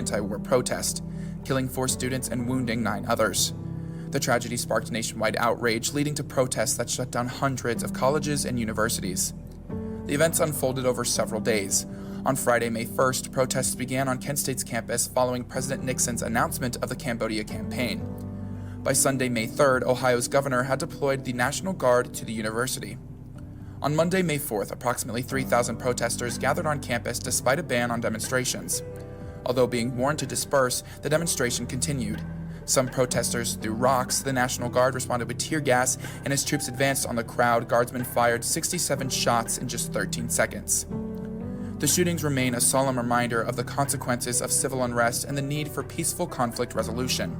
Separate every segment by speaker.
Speaker 1: anti-war protest, killing 4 students and wounding 9 others. The tragedy sparked nationwide outrage, leading to protests that shut down hundreds of colleges and universities. The events unfolded over several days. On Friday, May 1st, protests began on Kent State's campus following President Nixon's announcement of the Cambodia campaign. By Sunday, May 3rd, Ohio's governor had deployed the National Guard to the university. On Monday, May 4th, approximately 3,000 protesters gathered on campus despite a ban on demonstrations. Although being warned to disperse, the demonstration continued. Some protesters threw rocks, the National Guard responded with tear gas, and as troops advanced on the crowd, guardsmen fired 67 shots in just 13 seconds. The shootings remain a solemn reminder of the consequences of civil unrest and the need for peaceful conflict resolution.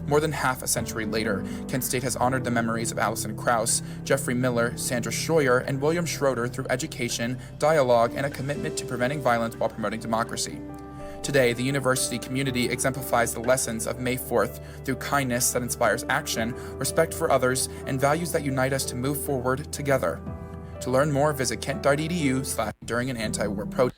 Speaker 1: More than half a century later, Kent State has honored the memories of Allison Krauss, Jeffrey Miller, Sandra Schroyer, and William Schroeder through education, dialogue, and a commitment to preventing violence while promoting democracy. Today, the university community exemplifies the lessons of May 4th through kindness that inspires action, respect for others, and values that unite us to move forward together. To learn more, visit kent.edu/during-an-anti-war-protest.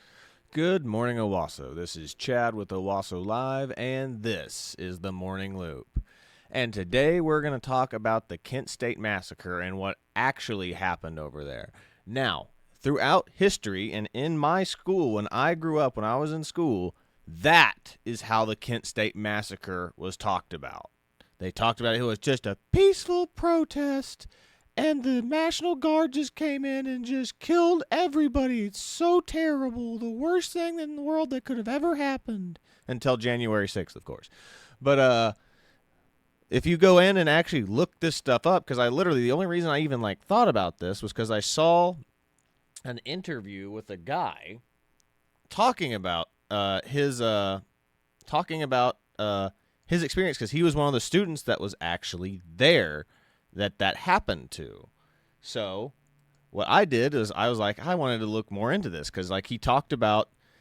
Speaker 2: Good morning, Owasso. This is Chad with Owasso Live, and this is the Morning Loop. And today we're going to talk about the Kent State Massacre and what actually happened over there. Now, throughout history and in my school, when I grew up, when I was in school, that is how the Kent State Massacre was talked about. They talked about it was just a peaceful protest, and the National Guard just came in and just killed everybody. It's so terrible. The worst thing in the world that could have ever happened. Until January 6th, of course. But if you go in and actually look this stuff up, because the only reason I even thought about this was because I saw an interview with a guy talking about his experience, because he was one of the students that was actually there that happened to. So what I did is I was like, I wanted to look more into this, because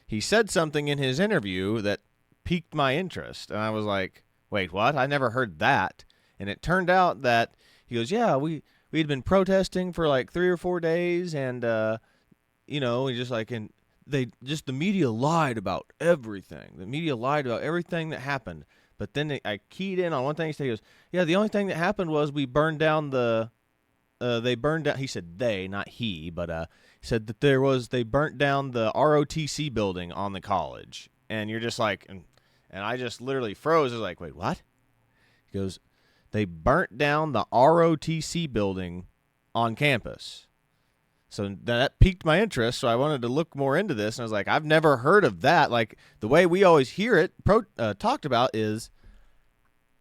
Speaker 2: he said something in his interview that piqued my interest, and I was like, wait, what? I never heard that. And it turned out that he goes, yeah, we had been protesting for 3 or 4 days, and the media lied about everything. The media lied about everything that happened. But then I keyed in on one thing. He goes, yeah, the only thing that happened was we burned down they burned down, he said they, not he, but he said that they burnt down the ROTC building on the college. And you're just like, and I just literally froze. I was like, wait, what? He goes, they burnt down the ROTC building on campus. So that piqued my interest, so I wanted to look more into this, and I was like, I've never heard of that. The way we always hear it talked about is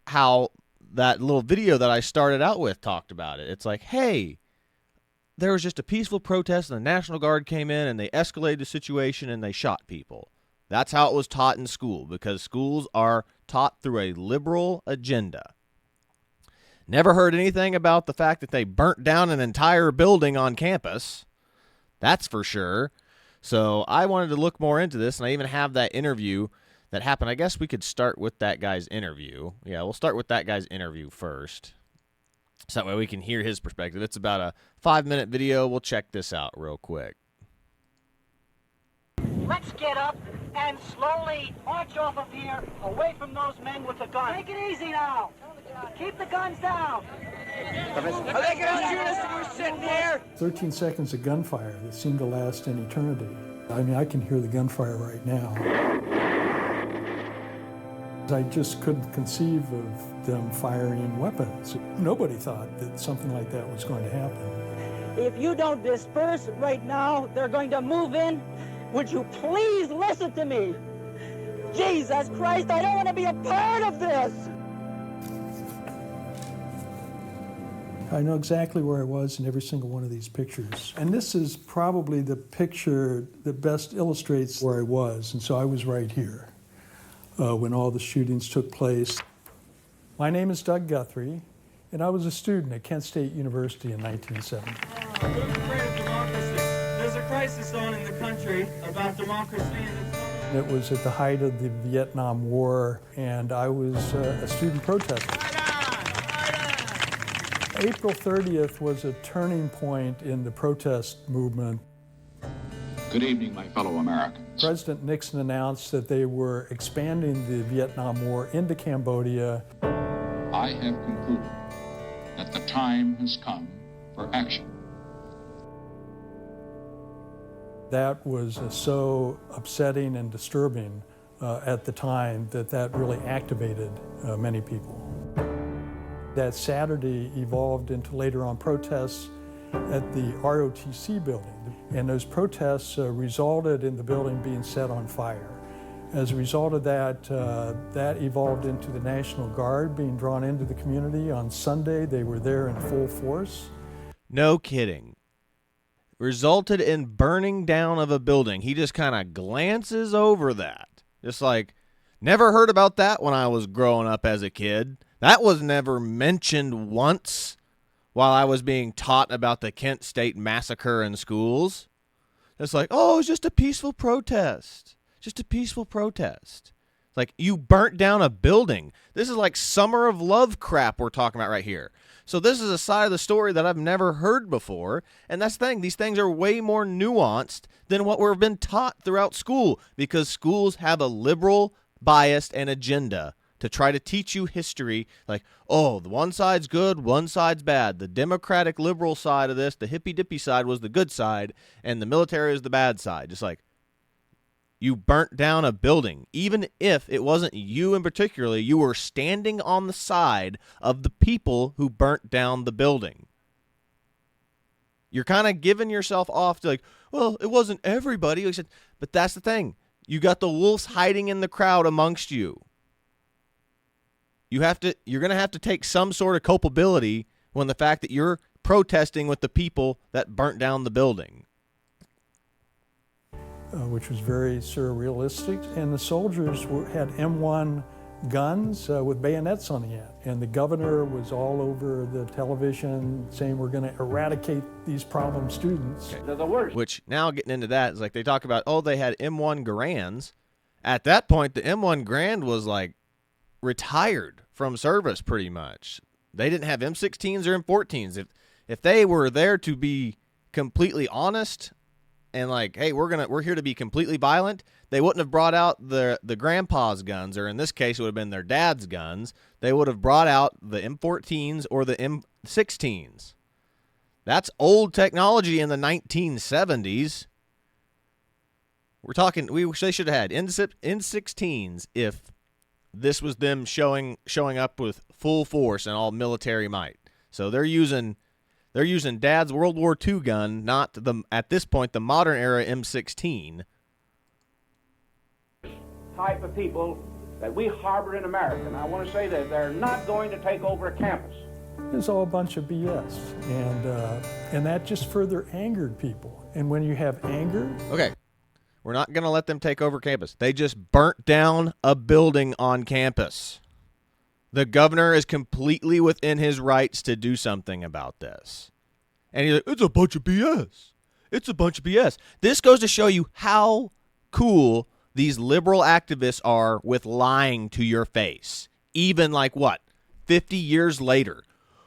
Speaker 2: how that little video that I started out with talked about it. It's like, hey, there was just a peaceful protest, and the National Guard came in, and they escalated the situation, and they shot people. That's how it was taught in school, because schools are taught through a liberal agenda. Never heard anything about the fact that they burnt down an entire building on campus. That's for sure. So I wanted to look more into this, and I even have that interview that happened. I guess we could start with that guy's interview. Yeah, we'll start with that guy's interview first, so that way we can hear his perspective. It's about a 5-minute video. We'll check this out real quick.
Speaker 3: Let's get up and slowly march off of here, away from those men with the guns. Take it easy now. Keep the guns down.
Speaker 4: Are they going to shoot us if we're sitting here?
Speaker 5: 13 seconds of gunfire that seemed to last an eternity. I mean, I can hear the gunfire right now. I just couldn't conceive of them firing weapons. Nobody thought that something like that was going to happen.
Speaker 3: If you don't disperse right now, they're going to move in. Would you please listen to me? Jesus Christ, I don't want to be a part of this.
Speaker 5: I know exactly where I was in every single one of these pictures. And this is probably the picture that best illustrates where I was. And so I was right here when all the shootings took place. My name is Doug Guthrie, and I was a student at Kent State University in 1970.
Speaker 6: We're afraid of democracy. There's a crisis on in the country about democracy.
Speaker 5: It was at the height of the Vietnam War, and I was a student protester. April 30th was a turning point in the protest movement.
Speaker 7: Good evening, my fellow Americans.
Speaker 5: President Nixon announced that they were expanding the Vietnam War into Cambodia.
Speaker 7: I have concluded that the time has come for action.
Speaker 5: That was so upsetting and disturbing at the time that really activated many people. That Saturday evolved into later on protests at the ROTC building, and those protests resulted in the building being set on fire. As a result of that, that evolved into the National Guard being drawn into the community. On Sunday, they were there in full force.
Speaker 2: No kidding. Resulted in burning down of a building. He just kind of glances over that. Just like, never heard about that when I was growing up as a kid. That was never mentioned once while I was being taught about the Kent State Massacre in schools. It's like, oh, it's just a peaceful protest. Just a peaceful protest. Like, you burnt down a building. This is like Summer of Love crap we're talking about right here. So this is a side of the story that I've never heard before. And that's the thing. These things are way more nuanced than what we've been taught throughout school, because schools have a liberal bias and agenda to try to teach you history, like, oh, the one side's good, one side's bad. The democratic liberal side of this, the hippy-dippy side, was the good side, and the military is the bad side. Just like, you burnt down a building. Even if it wasn't you in particular, you were standing on the side of the people who burnt down the building. You're kind of giving yourself off to like, well, it wasn't everybody. But that's the thing. You got the wolves hiding in the crowd amongst you. You're going to have to take some sort of culpability when the fact that you're protesting with the people that burnt down the building.
Speaker 5: Which was very surrealistic. And the soldiers had M1 guns with bayonets on the end. And the governor was all over the television saying, we're going to eradicate these problem students.
Speaker 2: Okay.
Speaker 4: They're the worst.
Speaker 2: Which, now getting into that, is like they talk about, oh, they had M1 Garands. At that point, the M1 Garand was like retired from service pretty much. They didn't have M16s or M14s. If they were there to be completely honest and like, hey, we're here to be completely violent, they wouldn't have brought out the grandpa's guns, or in this case, it would have been their dad's guns. They would have brought out the M14s or the M16s. That's old technology in the 1970s. We're talking, they should have had N16s if this was them showing up with full force and all military might. So they're using Dad's World War II gun, not at this point the modern era M16.
Speaker 4: Type of people that we harbor in America. And I want to say that they're not going to take over a campus.
Speaker 5: It's all a bunch of BS, and that just further angered people. And when you have anger,
Speaker 2: okay, we're not going to let them take over campus. They just burnt down a building on campus. The governor is completely within his rights to do something about this. And he's like, it's a bunch of BS. It's a bunch of BS. This goes to show you how cool these liberal activists are with lying to your face. Even like what? 50 years later.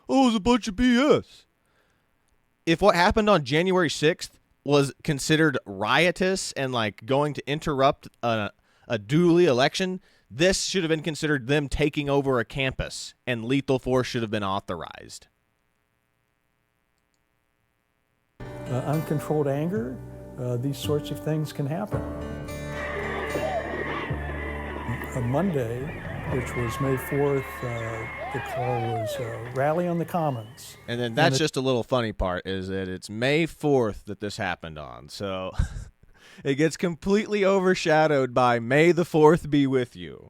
Speaker 2: Oh, it's a bunch of BS. If what happened on January 6th was considered riotous and like going to interrupt a duly election, this should have been considered them taking over a campus, and lethal force should have been authorized.
Speaker 5: Uncontrolled anger, these sorts of things can happen. Monday, which was May 4th, the call was Rally on the Commons.
Speaker 2: And then that's just a little funny part, is that it's May 4th that this happened on. So it gets completely overshadowed by May the 4th be with you.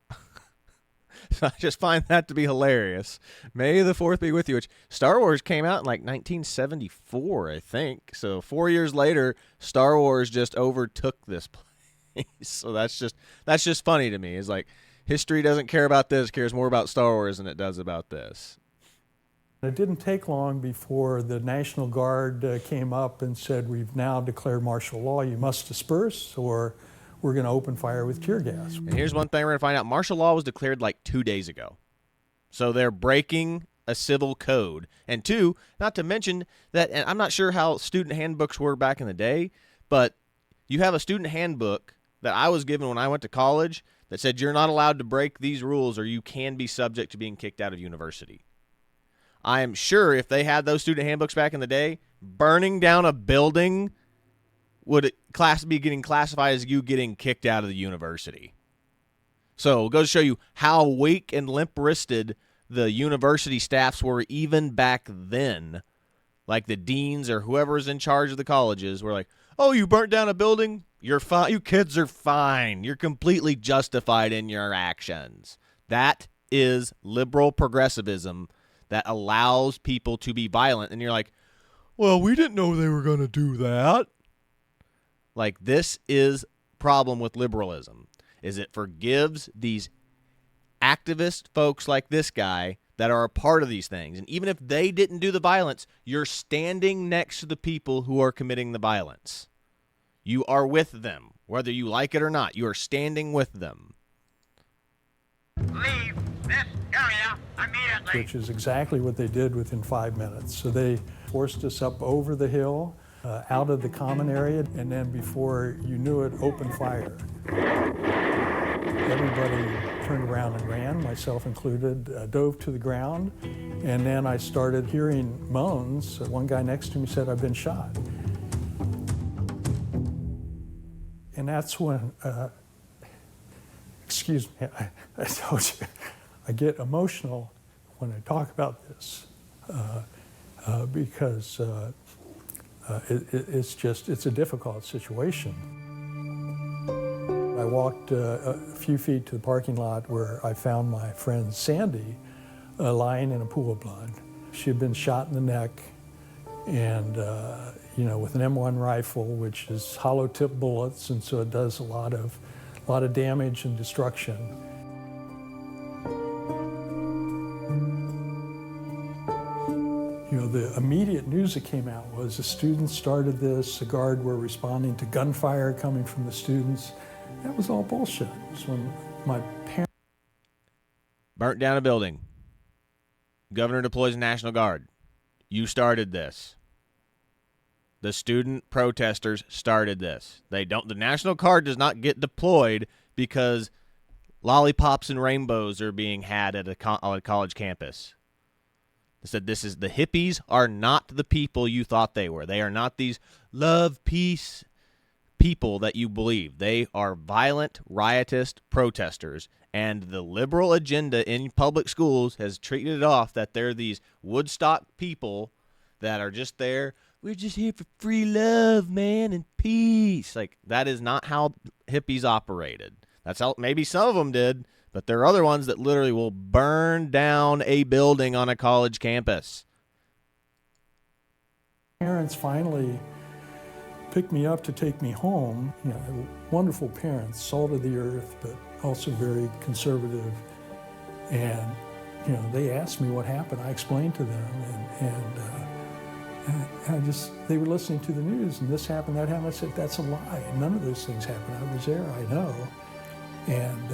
Speaker 2: So I just find that to be hilarious. May the 4th be with you, which Star Wars came out in like 1974, I think. So 4 years later, Star Wars just overtook this place. So that's just funny to me. It's like history doesn't care about this, cares more about Star Wars than it does about this.
Speaker 5: It didn't take long before the National Guard came up and said, we've now declared martial law. You must disperse or we're going to open fire with tear gas.
Speaker 2: And here's one thing we're going to find out. Martial law was declared like 2 days ago. So they're breaking a civil code. And two, not to mention that, and I'm not sure how student handbooks were back in the day, but You have a student handbook that I was given when I went to college that said you're not allowed to break these rules or you can be subject to being kicked out of university. I am sure if they had those student handbooks back in the day, burning down a building would be getting classified as you getting kicked out of the university. So it goes to show you how weak and limp-wristed the university staffs were even back then. Like the deans or whoever's in charge of the colleges were like, oh, you burnt down a building? You're fine. You kids are fine. You're completely justified in your actions. That is liberal progressivism that allows people to be violent. And you're like, well, we didn't know they were going to do that. Like, this is problem with liberalism, is it forgives these activist folks like this guy that are a part of these things. And even if they didn't do the violence, you're standing next to the people who are committing the violence. You are with them, whether you like it or not. You are standing with them.
Speaker 8: Leave this area immediately.
Speaker 5: Which is exactly what they did within 5 minutes. So they forced us up over the hill, out of the common area, and then before you knew it, opened fire. Everybody turned around and ran, myself included, dove to the ground, and then I started hearing moans. One guy next to me said, I've been shot. And that's when, excuse me, I told you, I get emotional when I talk about this because it's a difficult situation. I walked a few feet to the parking lot where I found my friend Sandy lying in a pool of blood. She had been shot in the neck and, with an M1 rifle, which is hollow tip bullets, and so it does a lot of damage and destruction. The immediate news that came out was the students started this, the guard were responding to gunfire coming from the students. That was all bullshit. It was when my parents
Speaker 2: Burnt down a building. Governor deploys a National Guard. You started this. The student protesters started this. The National Guard does not get deployed because lollipops and rainbows are being had at a college campus. They said the hippies are not the people you thought they were. They are not these love, peace people that you believe. They are violent, riotous protesters. And the liberal agenda in public schools has treated it off that they're these Woodstock people that are just there. We're just here for free love, man, and peace. Like, that is not how hippies operated. That's how maybe some of them did, but there are other ones that literally will burn down a building on a college campus.
Speaker 5: Parents finally picked me up to take me home. Wonderful parents, salt of the earth, but also very conservative. And, they asked me what happened. I explained to them, and they were listening to the news, and this happened, that happened. I said, that's a lie. None of those things happened. I was there, I know. And,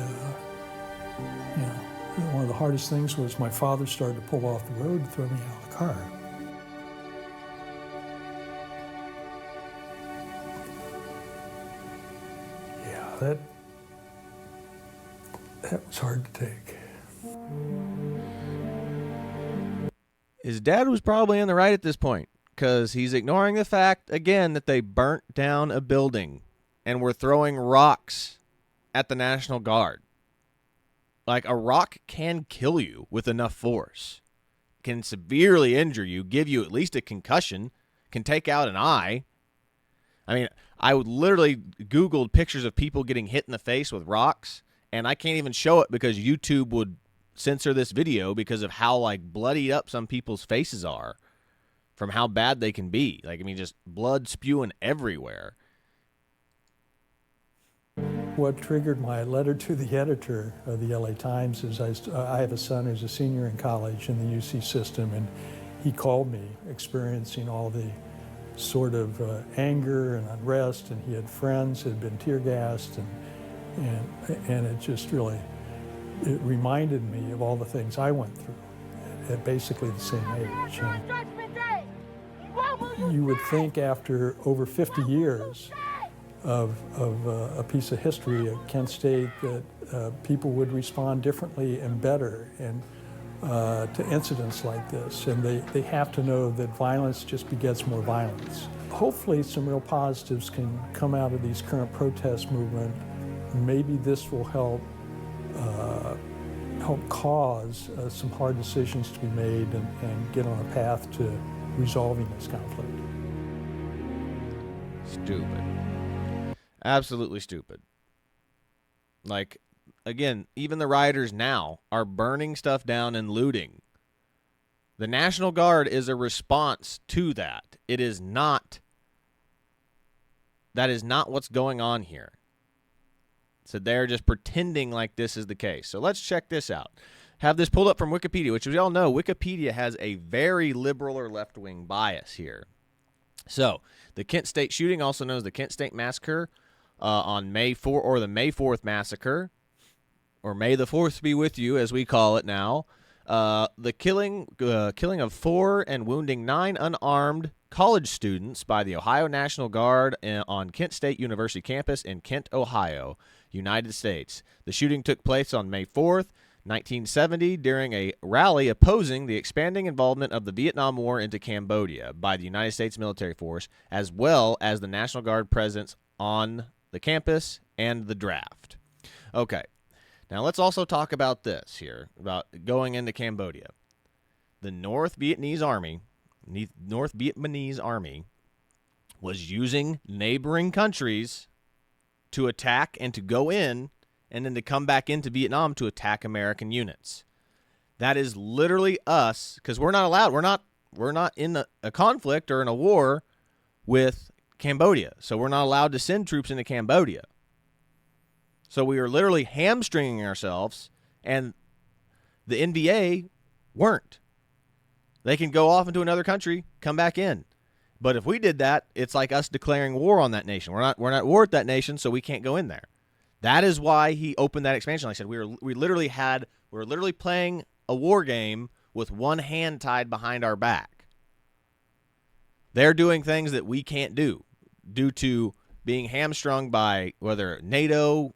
Speaker 5: one of the hardest things was my father started to pull off the road and throw me out of the car. Yeah, that was hard to take.
Speaker 2: His dad was probably in the right at this point because he's ignoring the fact, again, that they burnt down a building and were throwing rocks at the National Guard. Like, a rock can kill you with enough force, can severely injure you, give you at least a concussion, can take out an eye. I mean, I would literally Googled pictures of people getting hit in the face with rocks, and I can't even show it because YouTube would censor this video because of how, bloodied up some people's faces are from how bad they can be. Just blood spewing everywhere.
Speaker 5: What triggered my letter to the editor of the LA Times is I have a son who's a senior in college in the UC system, and he called me experiencing all the sort of anger and unrest, and he had friends who had been tear gassed, and it just really, it reminded me of all the things I went through at basically the same age. And you would think after over 50 years a piece of history at Kent State that people would respond differently and better and to incidents like this. And they have to know that violence just begets more violence. Hopefully some real positives can come out of these current protest movement. Maybe this will help cause some hard decisions to be made and get on a path to resolving this conflict.
Speaker 2: Stupid. Absolutely stupid. Like, again, even the rioters now are burning stuff down and looting. The National Guard is a response to that. It is not. That is not what's going on here. So they're just pretending like this is the case. So let's check this out. Have this pulled up from Wikipedia, which we all know Wikipedia has a very liberal or left-wing bias here. So the Kent State shooting, also known as the Kent State Massacre, on May 4th, or the May 4th Massacre, or May the 4th be with you, as we call it now. The killing of 4 and wounding 9 unarmed college students by the Ohio National Guard on Kent State University campus in Kent, Ohio, United States. The shooting took place on May 4th, 1970, during a rally opposing the expanding involvement of the Vietnam War into Cambodia by the United States military force, as well as the National Guard presence on the campus and the draft. Okay. Now, let's also talk about this here, about going into Cambodia. The North Vietnamese Army was using neighboring countries to attack and to go in, and then to come back into Vietnam to attack American units. That is literally us, because we're not allowed. We're not in a conflict or in a war with Cambodia, so we're not allowed to send troops into Cambodia. So we are literally hamstringing ourselves, and the NVA weren't. They can go off into another country, come back in. But if we did that, it's like us declaring war on that nation. We're not at war with that nation, so we can't go in there. That is why he opened that expansion. Like I said, we were literally playing a war game with one hand tied behind our back. They're doing things that we can't do due to being hamstrung by whether NATO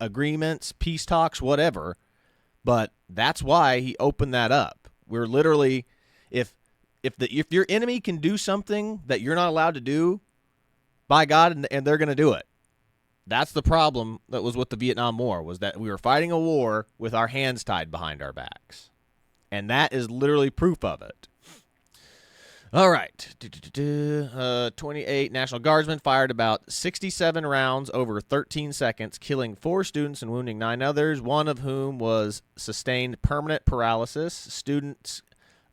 Speaker 2: agreements, peace talks, whatever. But that's why he opened that up. We're literally, if your enemy can do something that you're not allowed to do, by God, and they're going to do it. That's the problem that was with the Vietnam War, was that we were fighting a war with our hands tied behind our backs. And that is literally proof of it. All right. 28 National Guardsmen fired about 67 rounds over 13 seconds, killing 4 students and wounding 9 others, one of whom was sustained permanent paralysis. Students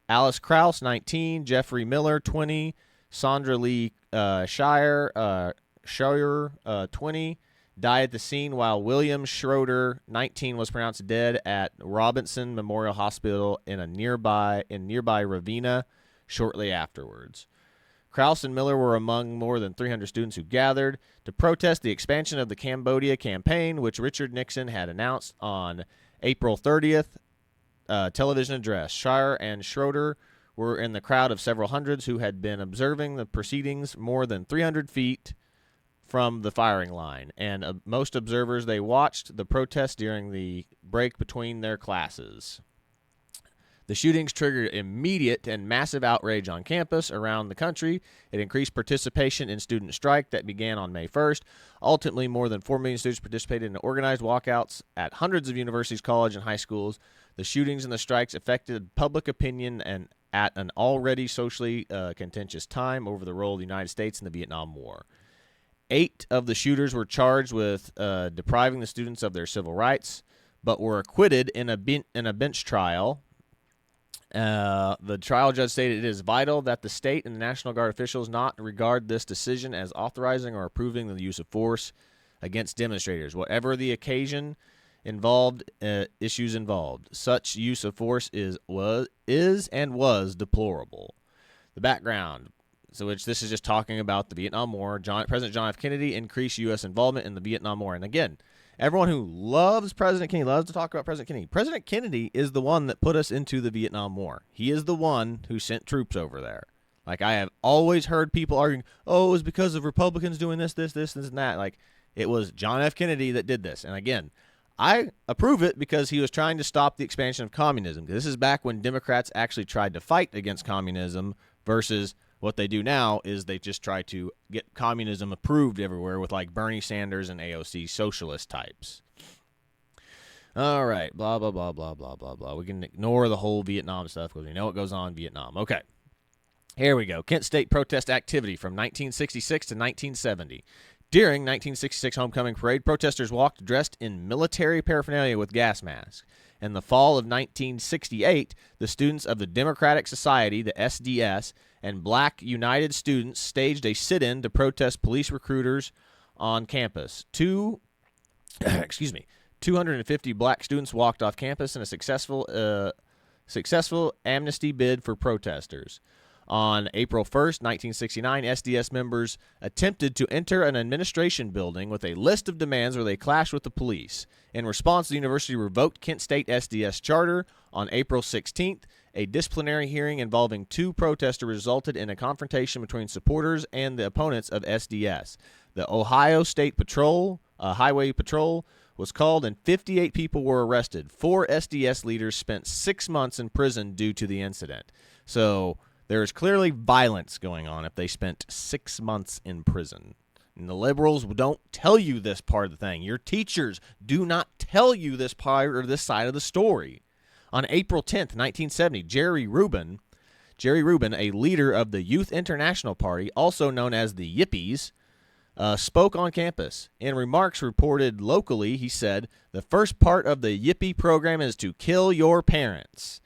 Speaker 2: Alice Krause, 19, Jeffrey Miller, 20, Sandra Lee Shire, 20, died at the scene, while William Schroeder, 19, was pronounced dead at Robinson Memorial Hospital in nearby Ravenna shortly afterwards. Krause and Miller were among more than 300 students who gathered to protest the expansion of the Cambodia campaign, which Richard Nixon had announced on April 30th television address. Shire and Schroeder were in the crowd of several hundreds who had been observing the proceedings more than 300 feet from the firing line, and most observers, they watched the protest during the break between their classes. The shootings triggered immediate and massive outrage on campus around the country. It increased participation in student strike that began on May 1st. Ultimately, more than 4 million students participated in organized walkouts at hundreds of universities, colleges, and high schools. The shootings and the strikes affected public opinion and at an already socially contentious time over the role of the United States in the Vietnam War. 8 of the shooters were charged with depriving the students of their civil rights, but were acquitted in a bench trial. The trial judge stated it is vital that the state and the National Guard officials not regard this decision as authorizing or approving the use of force against demonstrators, whatever the occasion involved, issues involved. Such use of force is and was deplorable. The background. So which this is just talking about the Vietnam War. President John F. Kennedy increased U.S. involvement in the Vietnam War. And again, everyone who loves President Kennedy, loves to talk about President Kennedy. President Kennedy is the one that put us into the Vietnam War. He is the one who sent troops over there. Like, I have always heard people arguing, oh, it was because of Republicans doing this, and that. Like, it was John F. Kennedy that did this. And again, I approve it because he was trying to stop the expansion of communism. This is back when Democrats actually tried to fight against communism versus what they do now is they just try to get communism approved everywhere with like Bernie Sanders and AOC socialist types. All right, blah, blah, blah, blah, blah, blah, blah. We can ignore the whole Vietnam stuff because we know what goes on in Vietnam. Okay, here we go. Kent State protest activity from 1966 to 1970. During 1966 homecoming parade, protesters walked dressed in military paraphernalia with gas masks. In the fall of 1968, the students of the Democratic Society, the SDS, and Black United Students staged a sit-in to protest police recruiters on campus. 250 black students walked off campus in a successful amnesty bid for protesters. On April 1st, 1969, SDS members attempted to enter an administration building with a list of demands where they clashed with the police. In response, the university revoked Kent State SDS charter. On April 16th, a disciplinary hearing involving 2 protesters resulted in a confrontation between supporters and the opponents of SDS. The Ohio State Patrol, Highway Patrol, was called and 58 people were arrested. 4 SDS leaders spent 6 months in prison due to the incident. So there is clearly violence going on if they spent 6 months in prison. And the liberals don't tell you this part of the thing. Your teachers do not tell you this part or this side of the story. On April 10th, 1970, Jerry Rubin, a leader of the Youth International Party, also known as the Yippies, spoke on campus. In remarks reported locally, he said, "The first part of the Yippie program is to kill your parents,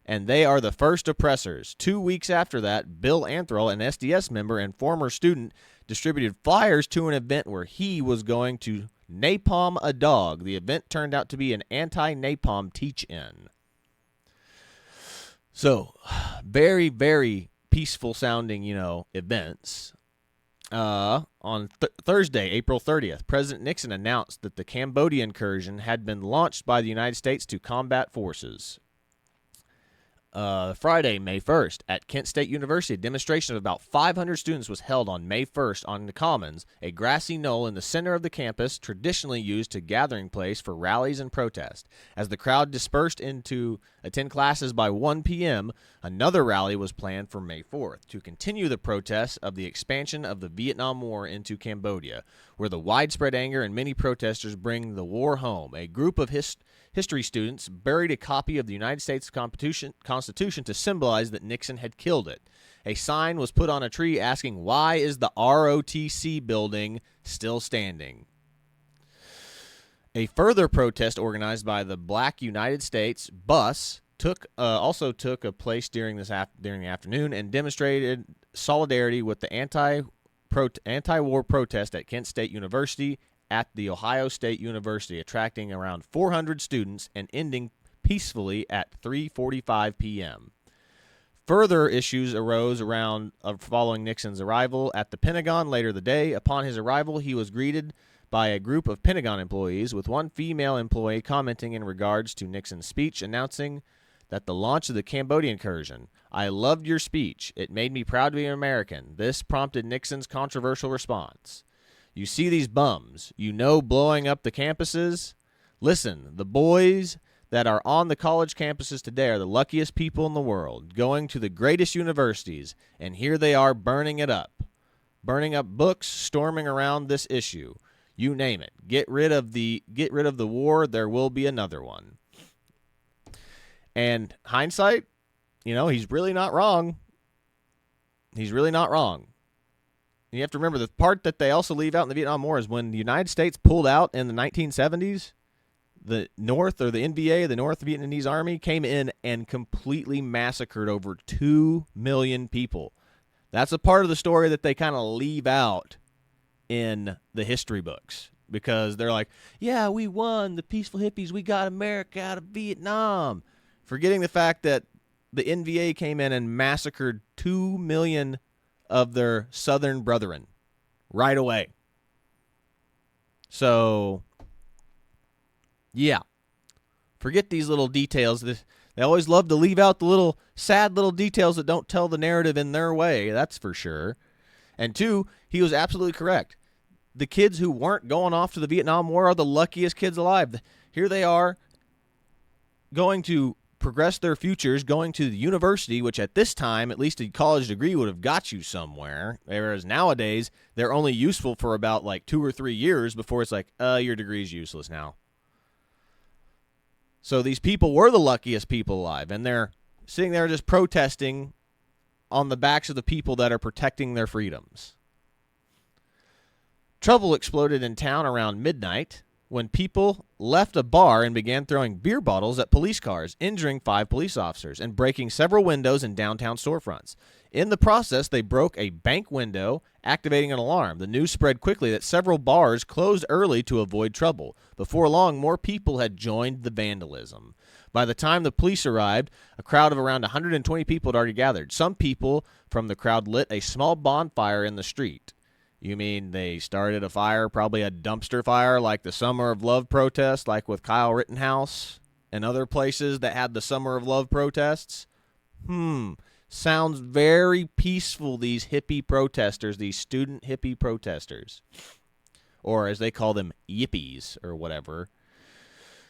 Speaker 2: and they are the first oppressors." 2 weeks after that, Bill Anthrall, an SDS member and former student, distributed flyers to an event where he was going to napalm a dog. The event turned out to be an anti-napalm teach-in. So, very, very peaceful sounding, events. On Thursday, April 30th, President Nixon announced that the Cambodia incursion had been launched by the United States to combat forces. Friday, May 1st, at Kent State University, a demonstration of about 500 students was held on May 1st on the Commons, a grassy knoll in the center of the campus, traditionally used as a gathering place for rallies and protests. As the crowd dispersed to attend classes by 1 p.m., another rally was planned for May 4th to continue the protests of the expansion of the Vietnam War into Cambodia, where the widespread anger and many protesters bring the war home. A group of history students buried a copy of the United States Constitution to symbolize that Nixon had killed it. A sign was put on a tree asking, "Why is the ROTC building still standing?" A further protest organized by the Black United States bus also took place during the afternoon and demonstrated solidarity with the anti-war protest at Kent State University at the Ohio State University, attracting around 400 students and ending peacefully at 3:45 p.m. Further issues arose following Nixon's arrival at the Pentagon later the day. Upon his arrival, he was greeted by a group of Pentagon employees, with one female employee commenting in regards to Nixon's speech, announcing that the launch of the Cambodia incursion. "I loved your speech. It made me proud to be an American." This prompted Nixon's controversial response. "You see these bums, blowing up the campuses? Listen, the boys that are on the college campuses today are the luckiest people in the world, going to the greatest universities, and here they are burning it up. Burning up books, storming around this issue. You name it. Get rid of the war, there will be another one." And hindsight, he's really not wrong. He's really not wrong. You have to remember the part that they also leave out in the Vietnam War is when the United States pulled out in the 1970s, the North, or the NVA, the North Vietnamese Army, came in and completely massacred over 2 million people. That's a part of the story that they kind of leave out in the history books because they're like, yeah, we won, the peaceful hippies, we got America out of Vietnam. Forgetting the fact that the NVA came in and massacred 2 million of their southern brethren right away. So, yeah. Forget these little details. They always love to leave out the little sad little details that don't tell the narrative in their way, that's for sure. And 2, he was absolutely correct. The kids who weren't going off to the Vietnam War are the luckiest kids alive. Here they are going to progress their futures, going to the university, which at this time, at least a college degree would have got you somewhere. Whereas nowadays, they're only useful for about like 2 or 3 years before it's like, your degree's useless now. So these people were the luckiest people alive, and they're sitting there just protesting on the backs of the people that are protecting their freedoms. Trouble exploded in town around midnight when people left a bar and began throwing beer bottles at police cars, injuring 5 police officers and breaking several windows in downtown storefronts. In the process, they broke a bank window, activating an alarm. The news spread quickly that several bars closed early to avoid trouble. Before long, more people had joined the vandalism. By the time the police arrived, a crowd of around 120 people had already gathered. Some people from the crowd lit a small bonfire in the street. You mean they started a fire, probably a dumpster fire, like the Summer of Love protest, like with Kyle Rittenhouse and other places that had the Summer of Love protests? Sounds very peaceful, these hippie protesters, these student hippie protesters. Or as they call them, yippies or whatever.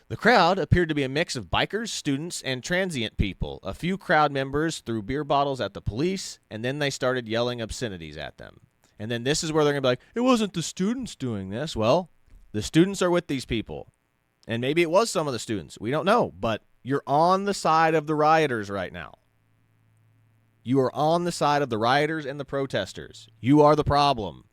Speaker 2: The crowd appeared to be a mix of bikers, students, and transient people. A few crowd members threw beer bottles at the police, and then they started yelling obscenities at them. And then this is where they're going to be like, it wasn't the students doing this. Well, the students are with these people. And maybe it was some of the students. We don't know. But you're on the side of the rioters right now. You are on the side of the rioters and the protesters. You are the problem.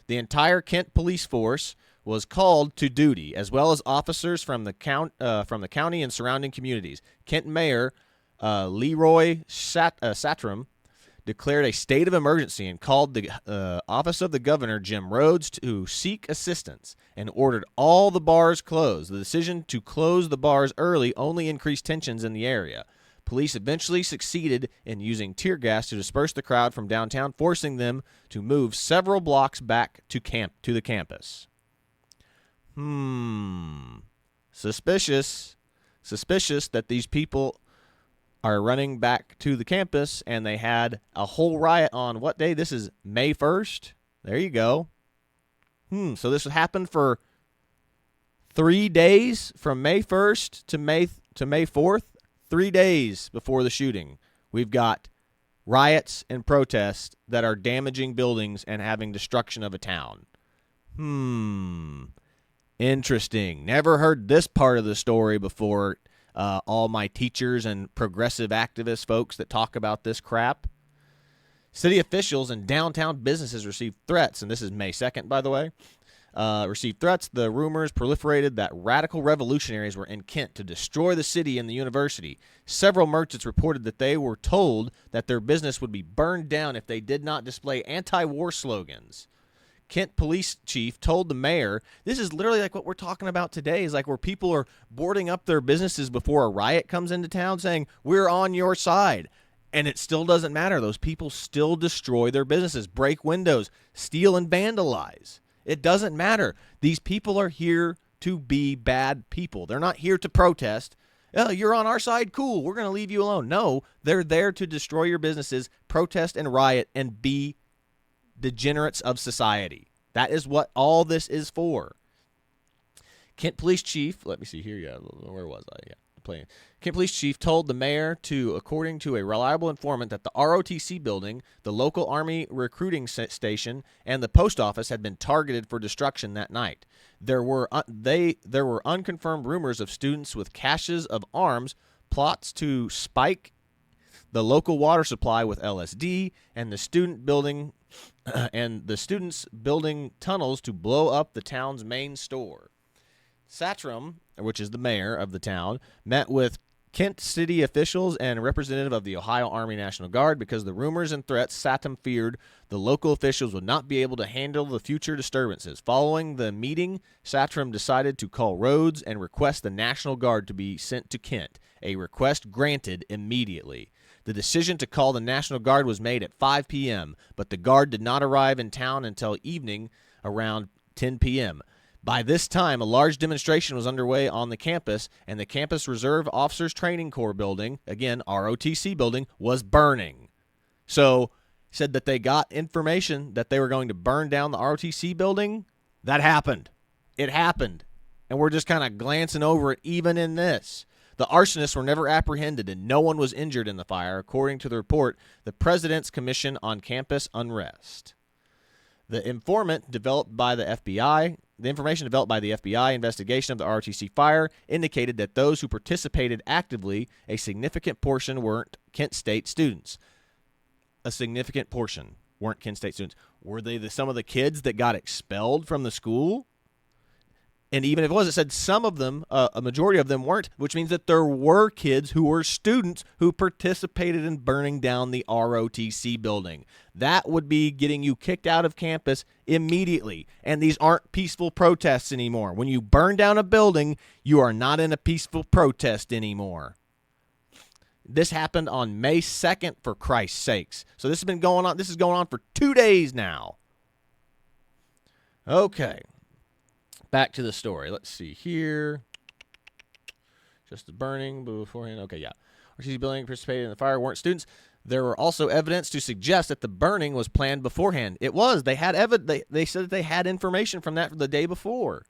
Speaker 2: The entire Kent police force was called to duty, as well as officers from the county and surrounding communities. Kent Mayor Leroy Satram declared a state of emergency and called the office of the governor, Jim Rhodes, to seek assistance and ordered all the bars closed. The decision to close the bars early only increased tensions in the area. Police eventually succeeded in using tear gas to disperse the crowd from downtown, forcing them to move several blocks back to the campus. Suspicious that these people are running back to the campus, and they had a whole riot on what day? This is May 1st. There you go. So this happened for 3 days, from May 1st to May 4th. 3 days before the shooting. We've got riots and protests that are damaging buildings and having destruction of a town. Interesting. Never heard this part of the story before. All my teachers and progressive activist folks that talk about this crap. City officials and downtown businesses received threats, and this is May 2nd, by the way, received threats. The rumors proliferated that radical revolutionaries were in Kent to destroy the city and the university. Several merchants reported that they were told that their business would be burned down if they did not display anti-war slogans. Kent police chief told the mayor, this is literally like what we're talking about today, is like where people are boarding up their businesses before a riot comes into town saying, we're on your side. And it still doesn't matter. Those people still destroy their businesses, break windows, steal and vandalize. It doesn't matter. These people are here to be bad people. They're not here to protest. Oh, you're on our side? Cool. We're going to leave you alone. No, they're there to destroy your businesses, protest and riot, and be degenerates of society. That is what all this is for. Kent Police Chief, let me see here. Yeah, where was I? Yeah, playing. Kent Police Chief told the mayor according to a reliable informant, that the ROTC building, the local Army recruiting station, and the post office had been targeted for destruction that night. There were unconfirmed rumors of students with caches of arms, plots to spike the local water supply with LSD, and the students building tunnels to blow up the town's main store. Satram, which is the mayor of the town, met with Kent city officials and a representative of the Ohio Army National Guard. Because of the rumors and threats, Satram feared the local officials would not be able to handle the future disturbances. Following the meeting, Satram decided to call Rhodes and request the National Guard to be sent to Kent, a request granted immediately. The decision to call the National Guard was made at 5 p.m., but the Guard did not arrive in town until evening around 10 p.m. By this time, a large demonstration was underway on the campus, and the Campus Reserve Officers Training Corps building, again, ROTC building, was burning. So, said that they got information that they were going to burn down the ROTC building. That happened. It happened. And we're just kind of glancing over it even in this. The arsonists were never apprehended, and no one was injured in the fire, according to the report, the President's Commission on Campus Unrest. The information developed by the FBI investigation of the ROTC fire indicated that those who participated actively, a significant portion weren't Kent State students. A significant portion weren't Kent State students. Were they some of the kids that got expelled from the school? And even if it was, it said some of them, a majority of them weren't, which means that there were kids who were students who participated in burning down the ROTC building. That would be getting you kicked out of campus immediately. And these aren't peaceful protests anymore. When you burn down a building, you are not in a peaceful protest anymore. This happened on May 2nd, for Christ's sakes. So this is going on for 2 days now. Okay. Back to the story. Let's see here. Just the burning beforehand. Okay, yeah. RTC building participated in the fire weren't students. There were also evidence to suggest that the burning was planned beforehand. It was. They had They said that they had information from that the day before.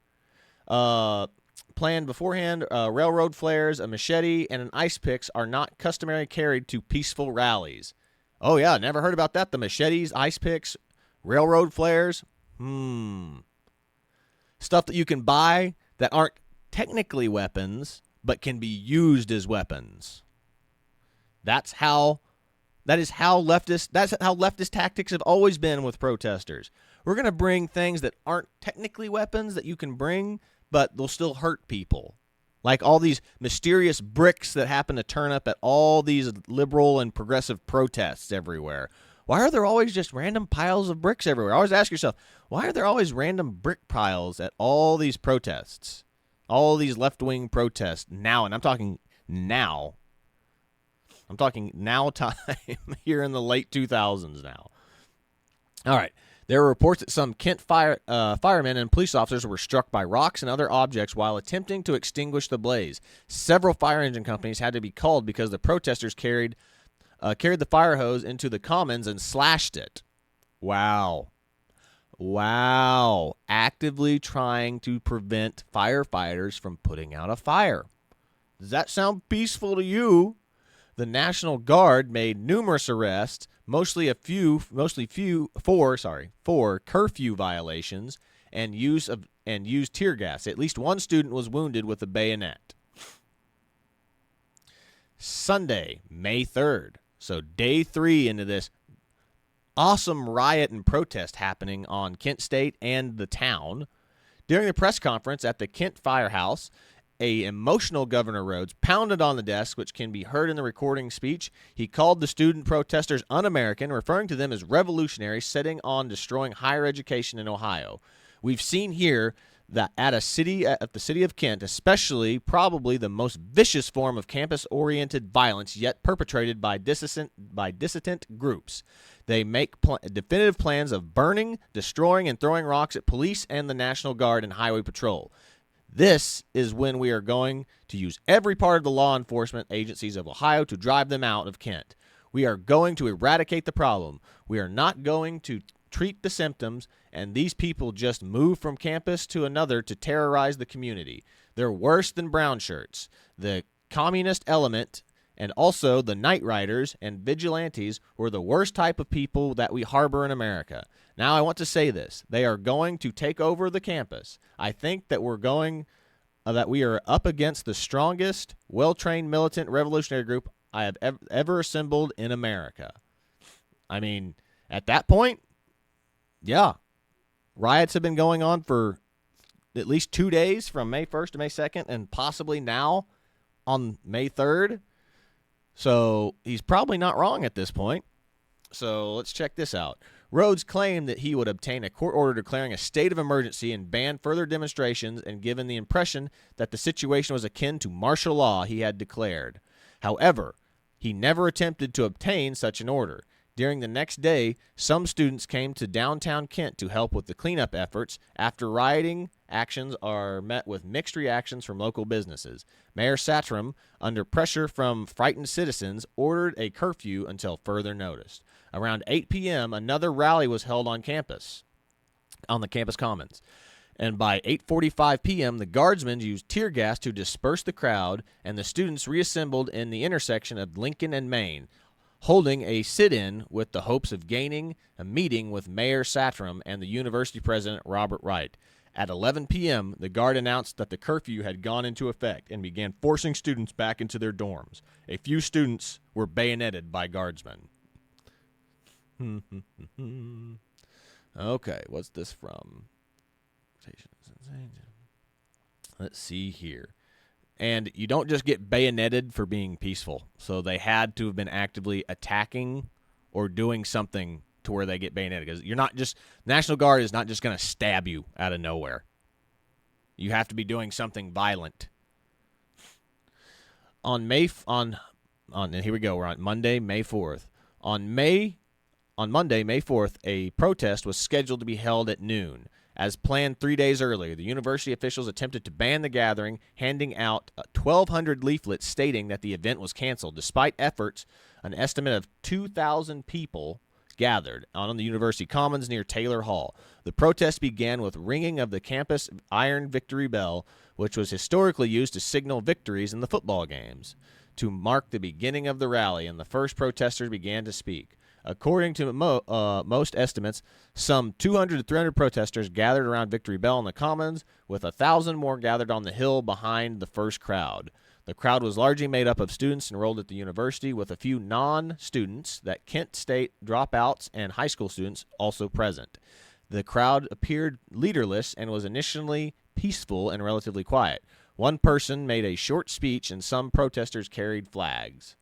Speaker 2: Planned beforehand. Railroad flares, a machete, and an ice pick are not customarily carried to peaceful rallies. Oh yeah, never heard about that. The machetes, ice picks, railroad flares. Stuff that you can buy that aren't technically weapons, but can be used as weapons. That's how leftist tactics have always been with protesters. We're going to bring things that aren't technically weapons that you can bring, but they'll still hurt people. Like all these mysterious bricks that happen to turn up at all these liberal and progressive protests everywhere. Why are there always just random piles of bricks everywhere? Always ask yourself, why are there always random brick piles at all these protests? All these left-wing protests now, and I'm talking now. I'm talking now time here in the late 2000s now. All right. There were reports that some Kent firemen and police officers were struck by rocks and other objects while attempting to extinguish the blaze. Several fire engine companies had to be called because the protesters carried the fire hose into the commons and slashed it. Wow. Actively trying to prevent firefighters from putting out a fire. Does that sound peaceful to you? The National Guard made numerous arrests, for curfew violations and used tear gas. At least one student was wounded with a bayonet. Sunday, May 3rd. So day 3 into this awesome riot and protest happening on Kent State and the town. During the press conference at the Kent Firehouse, a emotional Governor Rhodes pounded on the desk, which can be heard in the recording speech. He called the student protesters un-American, referring to them as revolutionaries setting on destroying higher education in Ohio. We've seen here that at the city of Kent, especially probably the most vicious form of campus-oriented violence yet perpetrated by dissident groups. They make definitive plans of burning, destroying, and throwing rocks at police and the National Guard and Highway Patrol. This is when we are going to use every part of the law enforcement agencies of Ohio to drive them out of Kent. We are going to eradicate the problem. We are not going to treat the symptoms, and these people just move from campus to another to terrorize the community. They're worse than brown shirts. The communist element and also the night riders and vigilantes were the worst type of people that we harbor in America. Now I want to say this. They are going to take over the campus. I think that we are up against the strongest, well-trained militant revolutionary group I have ever assembled in America. I mean, at that point, yeah, riots have been going on for at least 2 days from May 1st to May 2nd and possibly now on May 3rd. So he's probably not wrong at this point. So let's check this out. Rhodes claimed that he would obtain a court order declaring a state of emergency and ban further demonstrations, and given the impression that the situation was akin to martial law he had declared. However, he never attempted to obtain such an order. During the next day, some students came to downtown Kent to help with the cleanup efforts. After rioting actions are met with mixed reactions from local businesses. Mayor Satram, under pressure from frightened citizens, ordered a curfew until further notice. Around 8 p.m., another rally was held on campus, on the campus commons. And by 8:45 p.m., the guardsmen used tear gas to disperse the crowd, and the students reassembled in the intersection of Lincoln and Main, holding a sit-in with the hopes of gaining a meeting with Mayor Satram and the university president, Robert Wright. At 11 p.m., the guard announced that the curfew had gone into effect and began forcing students back into their dorms. A few students were bayoneted by guardsmen. Okay, what's this from? Let's see here. And you don't just get bayoneted for being peaceful. So they had to have been actively attacking or doing something to where they get bayoneted. Because you're not just, National Guard is not just going to stab you out of nowhere. You have to be doing something violent. And here we go. We're on Monday, May 4th. On Monday, May 4th, a protest was scheduled to be held at noon. As planned 3 days earlier, the university officials attempted to ban the gathering, handing out 1,200 leaflets stating that the event was canceled. Despite efforts, an estimate of 2,000 people gathered on the university commons near Taylor Hall. The protest began with ringing of the campus iron victory bell, which was historically used to signal victories in the football games, to mark the beginning of the rally, and the first protesters began to speak. According to most estimates, some 200 to 300 protesters gathered around Victory Bell in the Commons, with 1,000 more gathered on the hill behind the first crowd. The crowd was largely made up of students enrolled at the university, with a few non-students, that Kent State dropouts and high school students also present. The crowd appeared leaderless and was initially peaceful and relatively quiet. One person made a short speech, and some protesters carried flags.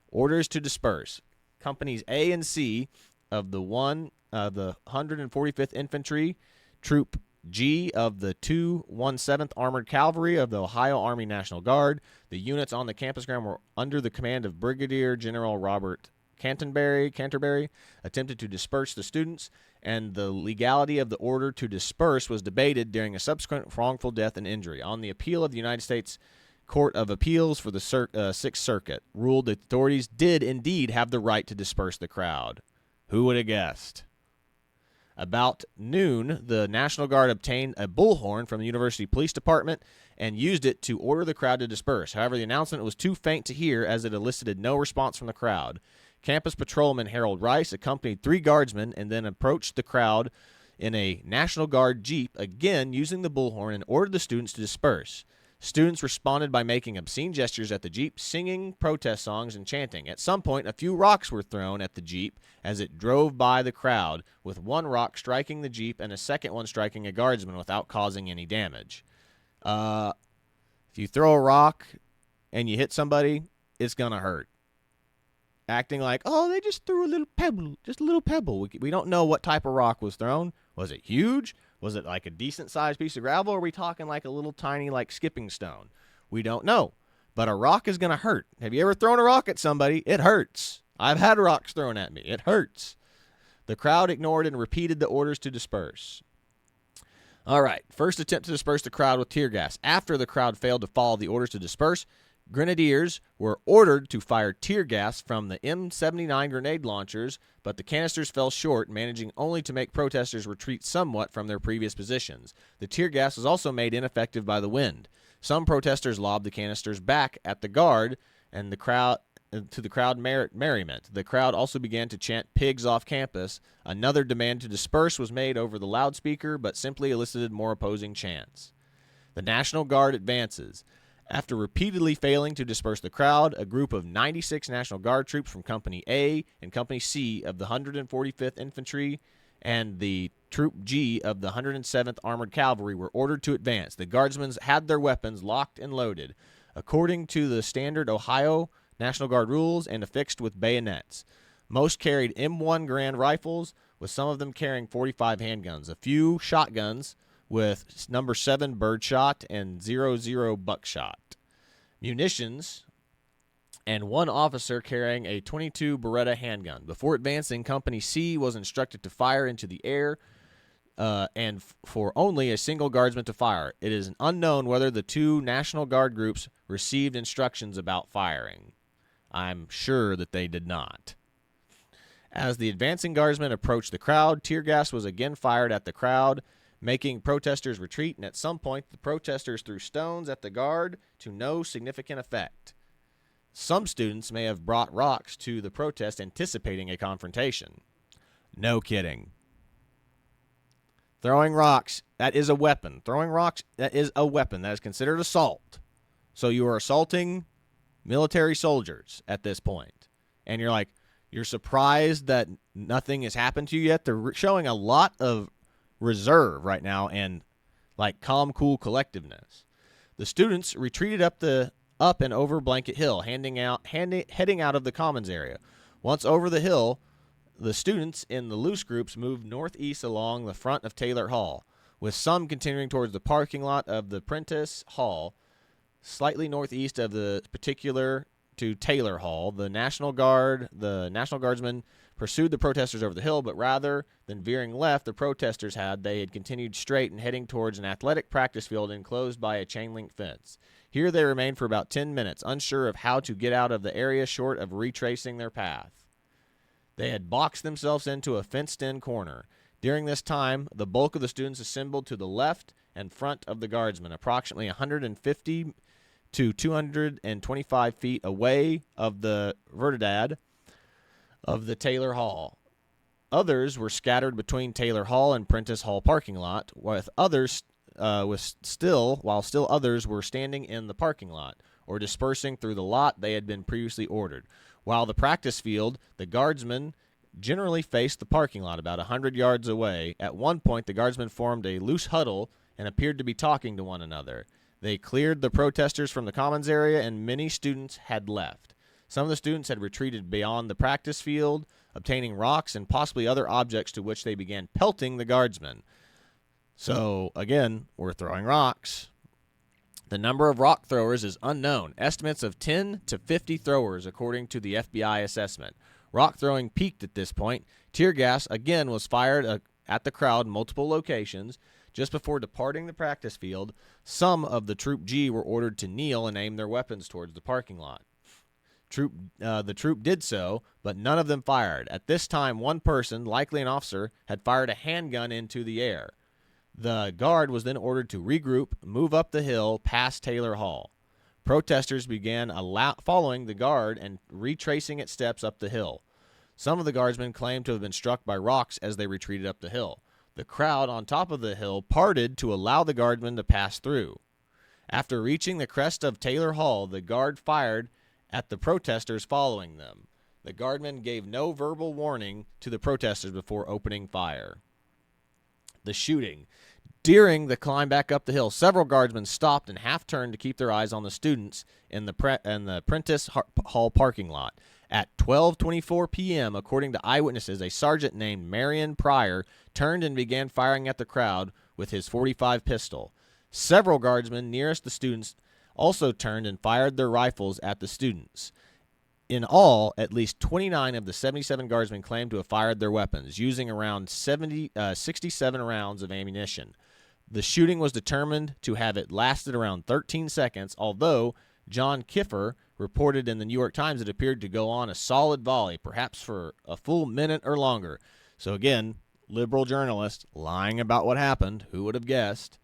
Speaker 2: Orders to disperse. Companies A and C of the 145th Infantry, Troop G of the 217th Armored Cavalry of the Ohio Army National Guard. The units on the campus ground were under the command of Brigadier General Robert Canterbury, attempted to disperse the students, and the legality of the order to disperse was debated during a subsequent wrongful death and injury. On the appeal of the United States Court of Appeals for the Sixth Circuit ruled that authorities did indeed have the right to disperse the crowd. Who would have guessed? About noon, the National Guard obtained a bullhorn from the University Police Department and used it to order the crowd to disperse. However, the announcement was too faint to hear, as it elicited no response from the crowd. Campus patrolman Harold Rice accompanied 3 guardsmen and then approached the crowd in a National Guard Jeep, again using the bullhorn, and ordered the students to disperse. Students responded by making obscene gestures at the Jeep, singing protest songs and chanting. At some point, a few rocks were thrown at the Jeep as it drove by the crowd, with one rock striking the Jeep and a second one striking a guardsman without causing any damage. If you throw a rock and you hit somebody, it's going to hurt. Acting like, oh, they just threw a little pebble, just a little pebble. We don't know what type of rock was thrown. Was it huge? Was it like a decent-sized piece of gravel, or are we talking like a little tiny, like, skipping stone? We don't know. But a rock is going to hurt. Have you ever thrown a rock at somebody? It hurts. I've had rocks thrown at me. It hurts. The crowd ignored and repeated the orders to disperse. All right. First attempt to disperse the crowd with tear gas. After the crowd failed to follow the orders to disperse, grenadiers were ordered to fire tear gas from the M79 grenade launchers, but the canisters fell short, managing only to make protesters retreat somewhat from their previous positions. The tear gas was also made ineffective by the wind. Some protesters lobbed the canisters back at the guard and the crowd merriment. The crowd also began to chant "pigs off campus." Another demand to disperse was made over the loudspeaker, but simply elicited more opposing chants. The National Guard advances. After repeatedly failing to disperse the crowd, a group of 96 National Guard troops from Company A and Company C of the 145th Infantry and the Troop G of the 107th Armored Cavalry were ordered to advance. The guardsmen had their weapons locked and loaded, according to the standard Ohio National Guard rules, and affixed with bayonets. Most carried M1 Garand rifles, with some of them carrying .45 handguns. A few shotguns with number 7 birdshot and .00 buckshot. Munitions and one officer carrying a .22 Beretta handgun. Before advancing, Company C was instructed to fire into the air for only a single guardsman to fire. It is unknown whether the two National Guard groups received instructions about firing. I'm sure that they did not. As the advancing guardsmen approached the crowd, tear gas was again fired at the crowd, making protesters retreat, and at some point the protesters threw stones at the guard to no significant effect. Some students may have brought rocks to the protest anticipating a confrontation. No kidding. Throwing rocks, that is a weapon. Throwing rocks, that is a weapon. That is considered assault. So you are assaulting military soldiers at this point. And you're like, you're surprised that nothing has happened to you yet. They're showing a lot of reserve right now and like calm, cool collectiveness. The students retreated up and over Blanket Hill, heading out of the Commons area. Once over the hill, the students in the loose groups moved northeast along the front of Taylor Hall, with some continuing towards the parking lot of the Prentice Hall, slightly northeast of the particular to Taylor Hall. The National Guardsmen pursued the protesters over the hill, but rather than veering left, the protesters had continued straight and heading towards an athletic practice field enclosed by a chain-link fence. Here they remained for about 10 minutes, unsure of how to get out of the area short of retracing their path. They had boxed themselves into a fenced-in corner. During this time, the bulk of the students assembled to the left and front of the guardsmen, approximately 150 to 225 feet away of the verdad of the Taylor Hall. Others were scattered between Taylor Hall and Prentice Hall parking lot, while still others were standing in the parking lot or dispersing through the lot they had been previously ordered. While the practice field, the guardsmen generally faced the parking lot about 100 yards away. At one point, the guardsmen formed a loose huddle and appeared to be talking to one another. They cleared the protesters from the Commons area, and many students had left. Some of the students had retreated beyond the practice field, obtaining rocks and possibly other objects, to which they began pelting the guardsmen. So, again, we're throwing rocks. The number of rock throwers is unknown. Estimates of 10 to 50 throwers, according to the FBI assessment. Rock throwing peaked at this point. Tear gas, again, was fired at the crowd in multiple locations. Just before departing the practice field, some of the Troop G were ordered to kneel and aim their weapons towards the parking lot. The troop did so, but none of them fired. At this time, one person, likely an officer, had fired a handgun into the air. The guard was then ordered to regroup, move up the hill past Taylor Hall. Protesters began following the guard and retracing its steps up the hill. Some of the guardsmen claimed to have been struck by rocks as they retreated up the hill. The crowd on top of the hill parted to allow the guardsmen to pass through. After reaching the crest of Taylor Hall, the guard fired at the protesters following them. The guardmen gave no verbal warning to the protesters before opening fire. The shooting. During the climb back up the hill, several guardsmen stopped and half-turned to keep their eyes on the students in the Prentice Hall parking lot. At 12:24 p.m., according to eyewitnesses, a sergeant named Marion Pryor turned and began firing at the crowd with his .45 pistol. Several guardsmen nearest the students also turned and fired their rifles at the students. In all, at least 29 of the 77 guardsmen claimed to have fired their weapons, using around 67 rounds of ammunition. The shooting was determined to have it lasted around 13 seconds, although John Kiffer reported in the New York Times it appeared to go on a solid volley, perhaps for a full minute or longer. So again, liberal journalist lying about what happened. Who would have guessed?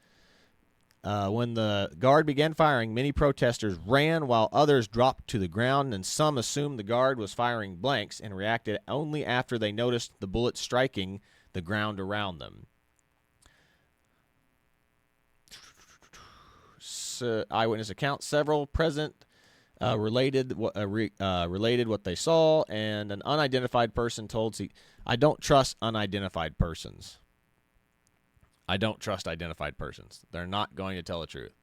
Speaker 2: When the guard began firing, many protesters ran while others dropped to the ground, and some assumed the guard was firing blanks and reacted only after they noticed the bullets striking the ground around them. Eyewitness accounts, several present related what they saw, and an unidentified person told I don't trust unidentified persons. I don't trust identified persons. They're not going to tell the truth.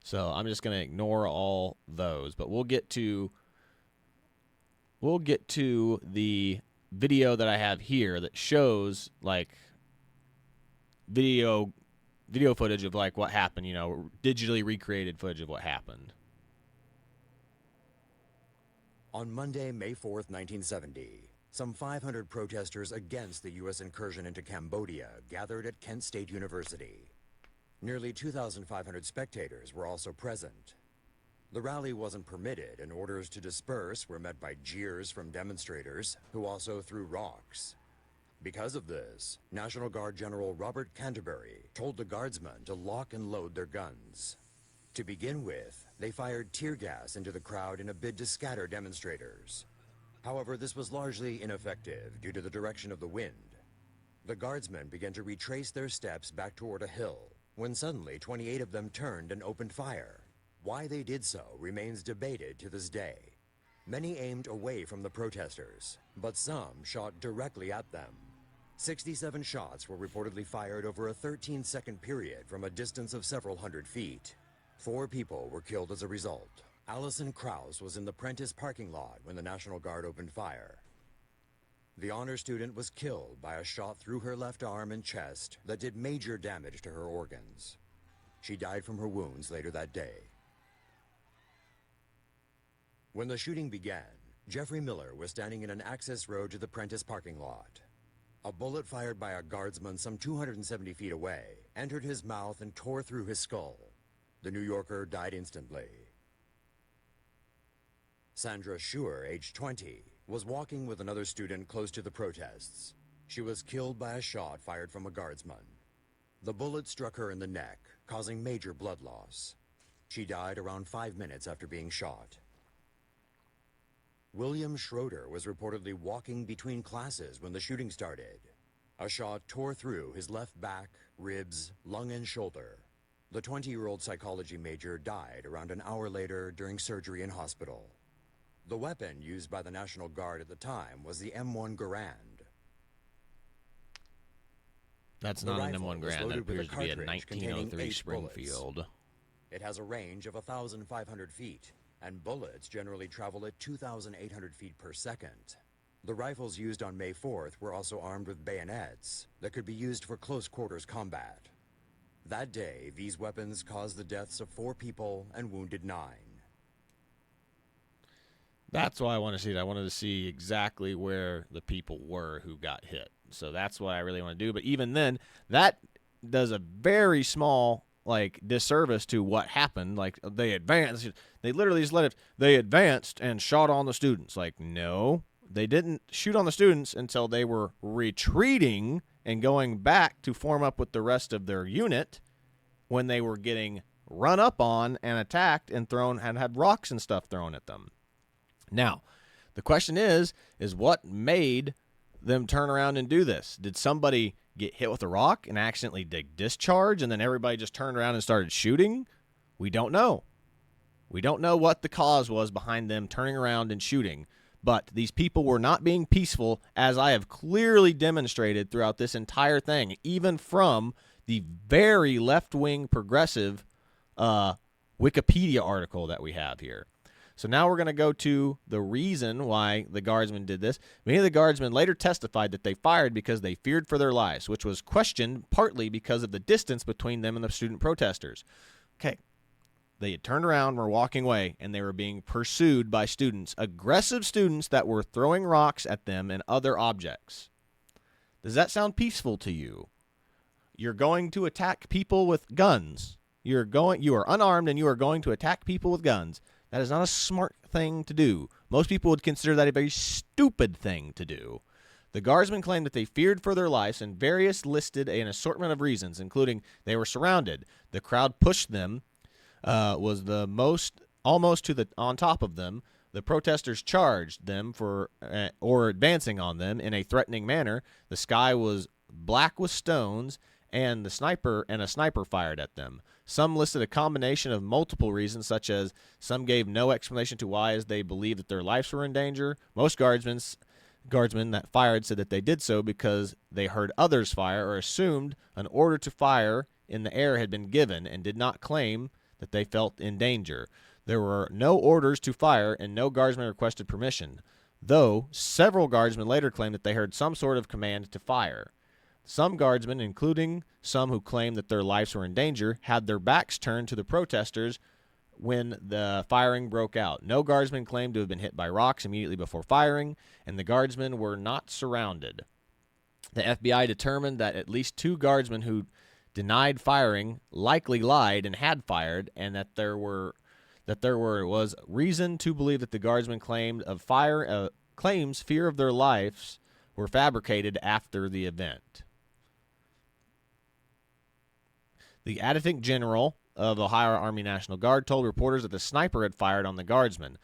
Speaker 2: So I'm just going to ignore all those. But we'll get to the video that I have here that shows like video footage of like what happened, digitally recreated footage of what happened.
Speaker 9: On Monday, May 4th, 1970, some 500 protesters against the U.S. incursion into Cambodia gathered at Kent State University. Nearly 2,500 spectators were also present. The rally wasn't permitted, and orders to disperse were met by jeers from demonstrators, who also threw rocks. Because of this, National Guard General Robert Canterbury told the guardsmen to lock and load their guns. To begin with, they fired tear gas into the crowd in a bid to scatter demonstrators. However, this was largely ineffective due to the direction of the wind. The guardsmen began to retrace their steps back toward a hill, when suddenly 28 of them turned and opened fire. Why they did so remains debated to this day. Many aimed away from the protesters, but some shot directly at them. 67 shots were reportedly fired over a 13-second period from a distance of several hundred feet. 4 people were killed as a result. Allison Krause was in the Prentice parking lot when the National Guard opened fire. The honor student was killed by a shot through her left arm and chest that did major damage to her organs. She died from her wounds later that day. When the shooting began, Jeffrey Miller was standing in an access road to the Prentice parking lot. A bullet fired by a guardsman some 270 feet away entered his mouth and tore through his skull. The New Yorker died instantly. Sandra Schur, age 20, was walking with another student close to the protests. She was killed by a shot fired from a guardsman. The bullet struck her in the neck, causing major blood loss. She died around 5 minutes after being shot. William Schroeder was reportedly walking between classes when the shooting started. A shot tore through his left back, ribs, lung, and shoulder. The 20-year-old psychology major died around an hour later during surgery in hospital. The weapon used by the National Guard at the time was the M1 Garand.
Speaker 2: That's not an M1 Garand. That appears to be a 1903 Springfield.
Speaker 9: It has a range of 1,500 feet, and bullets generally travel at 2,800 feet per second. The rifles used on May 4th were also armed with bayonets that could be used for close-quarters combat. That day, these weapons caused the deaths of 4 people and wounded 9.
Speaker 2: That's why I want to see it. I wanted to see exactly where the people were who got hit. So that's what I really want to do. But even then, that does a very small, disservice to what happened. They advanced. They literally just they advanced and shot on the students. No, they didn't shoot on the students until they were retreating and going back to form up with the rest of their unit when they were getting run up on and attacked and thrown and had rocks and stuff thrown at them. Now, the question is what made them turn around and do this? Did somebody get hit with a rock and accidentally discharge, and then everybody just turned around and started shooting? We don't know. We don't know what the cause was behind them turning around and shooting, but these people were not being peaceful, as I have clearly demonstrated throughout this entire thing, even from the very left-wing progressive Wikipedia article that we have here. So now we're going to go to the reason why the guardsmen did this. Many of the guardsmen later testified that they fired because they feared for their lives, which was questioned partly because of the distance between them and the student protesters. Okay, they had turned around, were walking away, and they were being pursued by students, aggressive students that were throwing rocks at them and other objects. Does that sound peaceful to you? You're going to attack people with guns. You are unarmed and you are going to attack people with guns. That is not a smart thing to do. Most people would consider that a very stupid thing to do. The guardsmen claimed that they feared for their lives, and various listed an assortment of reasons, including they were surrounded, the crowd pushed them, was the most almost to the on top of them. The protesters charged them for or advancing on them in a threatening manner. The sky was black with stones, and a sniper fired at them. Some listed a combination of multiple reasons, such as some gave no explanation to why, as they believed that their lives were in danger. Most guardsmen that fired said that they did so because they heard others fire or assumed an order to fire in the air had been given, and did not claim that they felt in danger. There were no orders to fire, and no guardsman requested permission, though several guardsmen later claimed that they heard some sort of command to fire. Some guardsmen, including some who claimed that their lives were in danger, had their backs turned to the protesters when the firing broke out. No guardsmen claimed to have been hit by rocks immediately before firing, and the guardsmen were not surrounded. The FBI determined that at least 2 guardsmen who denied firing likely lied and had fired, and that there was reason to believe that the guardsmen claims fear of their lives were fabricated after the event. The adjutant general of Ohio Army National Guard told reporters that the sniper had fired on the guardsmen.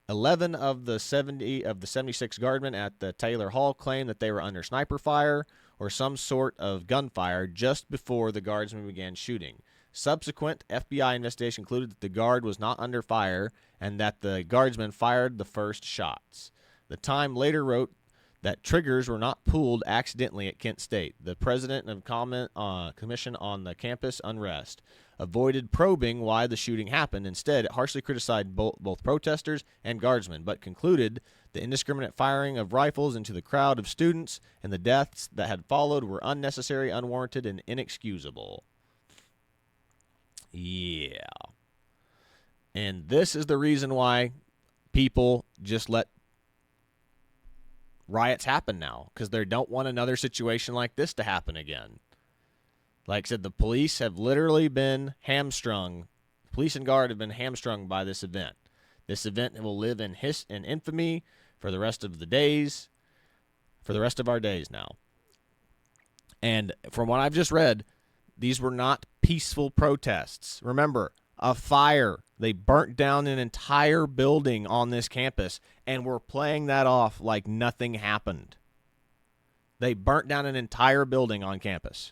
Speaker 2: 11 of the 76 guardsmen at the Taylor Hall claimed that they were under sniper fire or some sort of gunfire just before the guardsmen began shooting. Subsequent FBI investigation concluded that the guard was not under fire and that the guardsmen fired the first shots. The Time later wrote that triggers were not pulled accidentally at Kent State. The president of Commission on the Campus Unrest avoided probing why the shooting happened. Instead, it harshly criticized both protesters and guardsmen, but concluded the indiscriminate firing of rifles into the crowd of students and the deaths that had followed were unnecessary, unwarranted, and inexcusable. Yeah. And this is the reason why people just let riots happen now, because they don't want another situation like this to happen again. Like I said, the police have literally been hamstrung. Police and guard have been hamstrung by this event. This event will live in infamy for the rest of the days, for the rest of our days now. And from what I've just read, these were not peaceful protests. Remember, a fire. They burnt down an entire building on this campus, and we're playing that off like nothing happened. They burnt down an entire building on campus.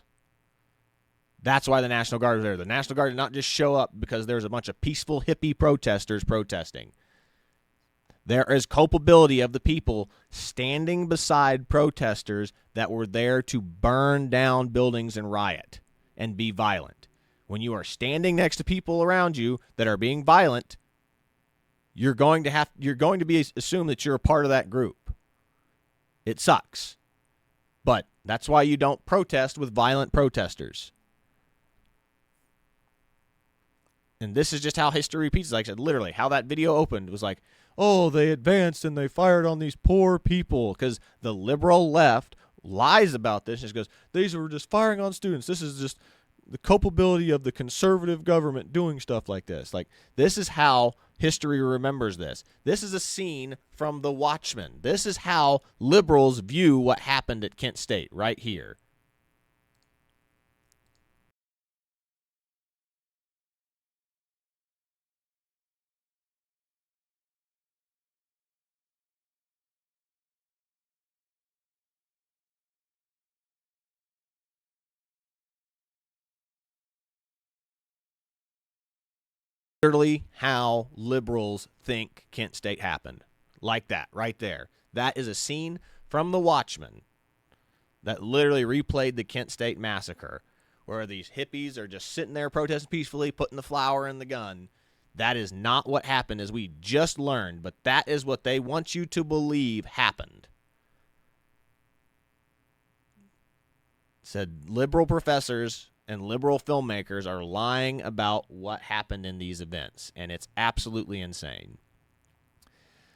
Speaker 2: That's why the National Guard was there. The National Guard did not just show up because there was a bunch of peaceful hippie protesters protesting. There is culpability of the people standing beside protesters that were there to burn down buildings and riot and be violent. When you are standing next to people around you that are being violent, you're going to be assumed that you're a part of that group. It sucks. But that's why you don't protest with violent protesters. And this is just how history repeats. Like I said, literally, how that video opened was like, oh, they advanced and they fired on these poor people. Because the liberal left lies about this and just goes, these were just firing on students. This is just the culpability of the conservative government doing stuff like this. Like, this is how history remembers this. This is a scene from The Watchmen. This is how liberals view what happened at Kent State right here. Literally how liberals think Kent State happened. Like that, right there. That is a scene from The Watchmen that literally replayed the Kent State Massacre, where these hippies are just sitting there protesting peacefully, putting the flour in the gun. That is not what happened, as we just learned, but that is what they want you to believe happened. Said liberal professors and liberal filmmakers are lying about what happened in these events, and it's absolutely insane.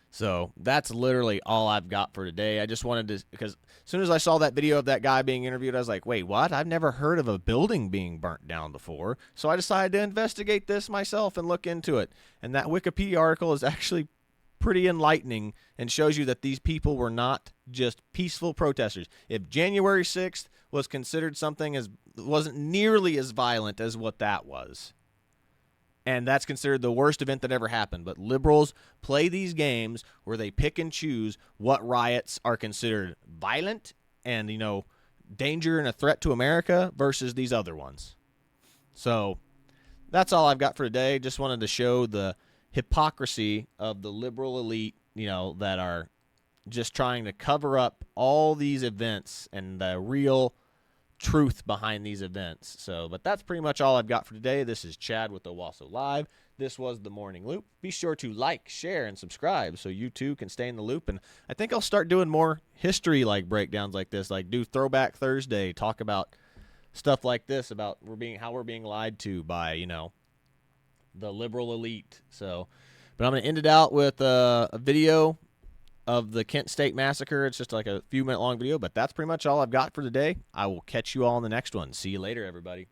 Speaker 2: So that's literally all I've got for today. I just wanted to, because as soon as I saw that video of that guy being interviewed, I was like, wait, what? I've never heard of a building being burnt down before. So I decided to investigate this myself and look into it. And that Wikipedia article is actually pretty enlightening and shows you that these people were not just peaceful protesters. If January 6th was considered something as wasn't nearly as violent as what that was, and that's considered the worst event that ever happened. But liberals play these games where they pick and choose what riots are considered violent and, you know, danger and a threat to America versus these other ones. So that's all I've got for today. Just wanted to show the hypocrisy of the liberal elite, you know, that are just trying to cover up all these events and the real truth behind these events. So, but that's pretty much all I've got for today. This is Chad with Owasso Live. This was the Morning Loop. Be sure to like, share, and subscribe so you too can stay in the loop. And I think I'll start doing more history like breakdowns like this, like do Throwback Thursday, talk about stuff like this, about how we're being lied to by, you know, the liberal elite. So, but I'm going to end it out with a video of the Kent State Massacre. It's just like a few minute long video, but that's pretty much all I've got for today. I will catch you all in the next one. See you later, everybody.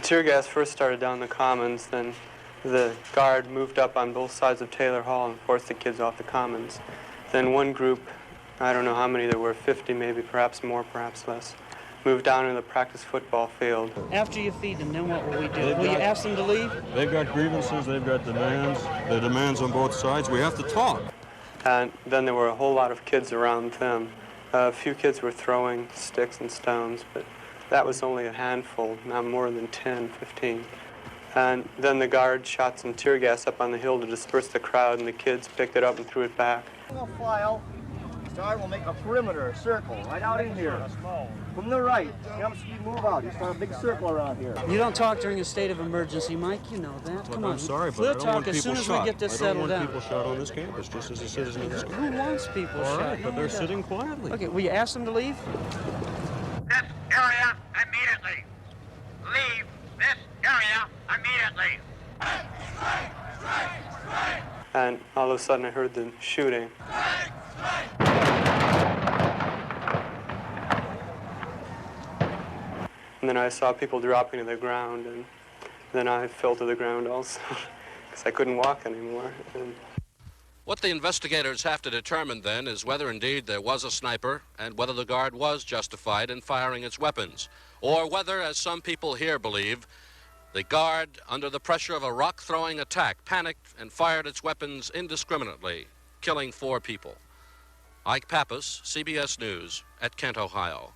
Speaker 10: Tear gas first started down the commons, then the guard moved up on both sides of Taylor Hall and forced the kids off the commons. Then one group, I don't know how many there were, 50 maybe, perhaps more, perhaps less, moved down into the practice football field.
Speaker 11: After you feed them, then what will we do? Will you ask them to leave?
Speaker 12: They've got grievances, they've got demands. The demands on both sides. We have to talk.
Speaker 10: And then there were a whole lot of kids around them. A few kids were throwing sticks and stones, but that was only a handful, not more than 10, 15. And then the guard shot some tear gas up on the hill to disperse the crowd, and the kids picked it up and threw it back.
Speaker 13: We'll fly out. Start, we'll make a perimeter, a circle, right out in here. From the right, you move out. You start a big circle around here.
Speaker 11: You don't talk during a state of emergency, Mike. You know that.
Speaker 12: Look,
Speaker 11: Come on.
Speaker 12: I'm sorry, but
Speaker 11: we'll
Speaker 12: I don't
Speaker 11: talk
Speaker 12: want
Speaker 11: as
Speaker 12: people
Speaker 11: soon as
Speaker 12: shot.
Speaker 11: we get this
Speaker 12: I don't
Speaker 11: settled
Speaker 12: want
Speaker 11: down.
Speaker 12: people shot on this campus, just as a citizen of this campus.
Speaker 11: Who wants people
Speaker 12: All
Speaker 11: shot?
Speaker 12: right, but they're sitting quietly.
Speaker 11: Okay, will you ask them to leave?
Speaker 8: This area immediately. Leave this area immediately.
Speaker 10: And all of a sudden I heard the shooting. And then I saw people dropping to the ground, and then I fell to the ground also, because I couldn't walk anymore. And
Speaker 14: what the investigators have to determine then is whether indeed there was a sniper and whether the guard was justified in firing its weapons, or whether, as some people here believe, the guard, under the pressure of a rock-throwing attack, panicked and fired its weapons indiscriminately, killing 4 people. Ike Pappas, CBS News, at Kent, Ohio.